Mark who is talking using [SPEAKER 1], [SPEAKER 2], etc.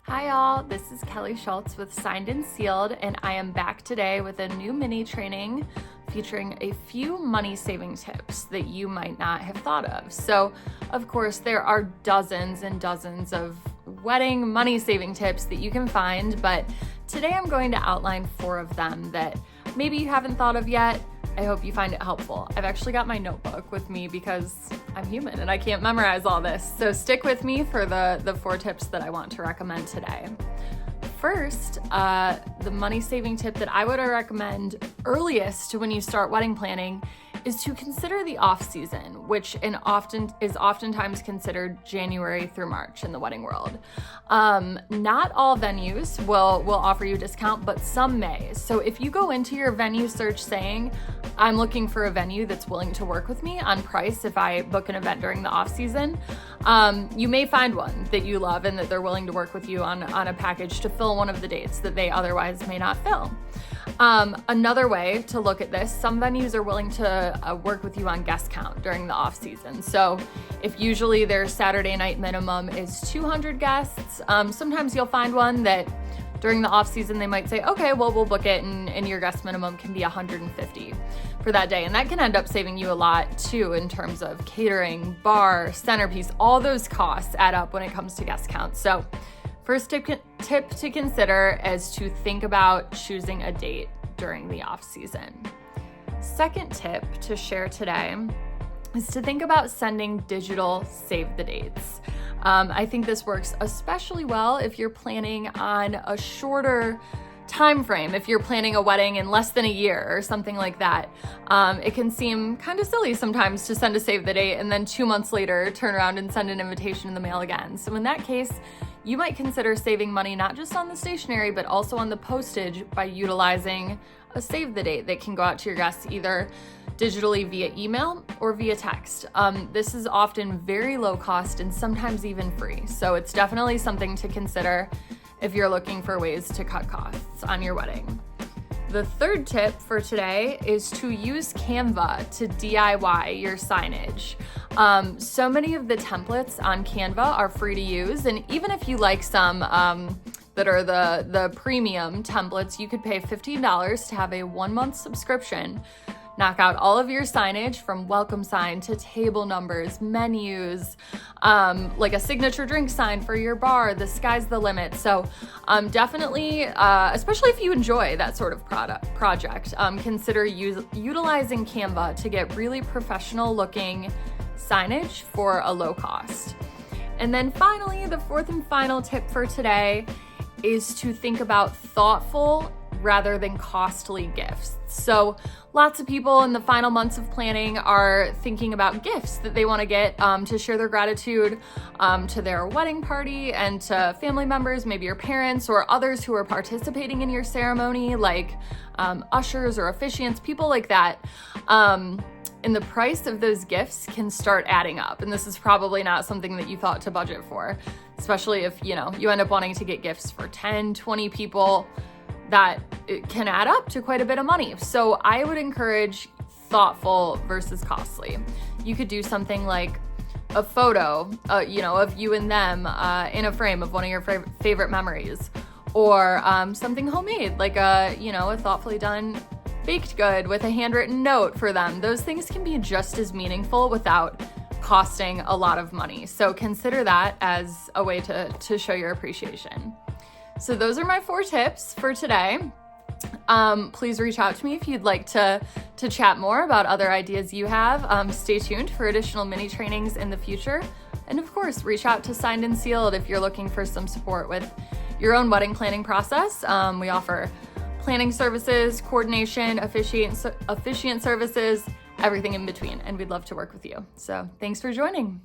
[SPEAKER 1] Hi all, this is Kelly Schultz with Signed and Sealed, and I am back today with a new mini training featuring a few money saving tips that you might not have thought of. So, of course, there are dozens and dozens of wedding money saving tips that you can find, but today I'm going to outline 4 of them that maybe you haven't thought of yet. I hope you find it helpful. I've actually got my notebook with me because I'm human and I can't memorize all this. So stick with me for the 4 tips that I want to recommend today. First, the money saving tip that I would recommend earliest to when you start wedding planning is to consider the off season, which is oftentimes considered January through March in the wedding world. Not all venues will offer you a discount, but some may. So if you go into your venue search saying, I'm looking for a venue that's willing to work with me on price if I book an event during the off season, you may find one that you love and that they're willing to work with you on a package to fill one of the dates that they otherwise may not fill. Another way to look at this, some venues are willing to work with you on guest count during the off season. So if usually their Saturday night minimum is 200 guests, sometimes you'll find one that during the off season they might say, okay, well, we'll book it and your guest minimum can be 150 for that day. And that can end up saving you a lot too in terms of catering, bar, centerpiece, all those costs add up when it comes to guest count. So first tip to consider is to think about choosing a date during the off season. Second tip to share today is to think about sending digital save the dates. I think this works especially well if you're planning on a shorter time frame. If you're planning a wedding in less than a year or something like that, it can seem kind of silly sometimes to send a save the date and then 2 months later turn around and send an invitation in the mail again. So in that case, you might consider saving money not just on the stationery, but also on the postage by utilizing a save the date that can go out to your guests either digitally via email or via text. This is often very low cost and sometimes even free. So it's definitely something to consider if you're looking for ways to cut costs on your wedding. The third tip for today is to use Canva to DIY your signage. So many of the templates on Canva are free to use, and even if you like some that are the premium templates, you could pay $15 to have a 1-month subscription. Knock out all of your signage from welcome sign to table numbers, menus, like a signature drink sign for your bar. The sky's the limit. So definitely, especially if you enjoy that sort of project, consider utilizing Canva to get really professional looking signage for a low cost. And then finally, the 4th and final tip for today is to think about thoughtful rather than costly gifts. So lots of people in the final months of planning are thinking about gifts that they want to get to share their gratitude to their wedding party and to family members, maybe your parents or others who are participating in your ceremony, like ushers or officiants, people like that. And the price of those gifts can start adding up. And this is probably not something that you thought to budget for, especially if you end up wanting to get gifts for 10, 20 people. That it can add up to quite a bit of money. So I would encourage thoughtful versus costly. You could do something like a photo, of you and them in a frame of one of your favorite memories, or something homemade, like a thoughtfully done baked good with a handwritten note for them. Those things can be just as meaningful without costing a lot of money. So consider that as a way to show your appreciation. So those are my 4 tips for today. Please reach out to me if you'd like to chat more about other ideas you have. Stay tuned for additional mini trainings in the future. And of course, reach out to Signed and Sealed if you're looking for some support with your own wedding planning process. We offer planning services, coordination, officiant services, everything in between, and we'd love to work with you. So thanks for joining.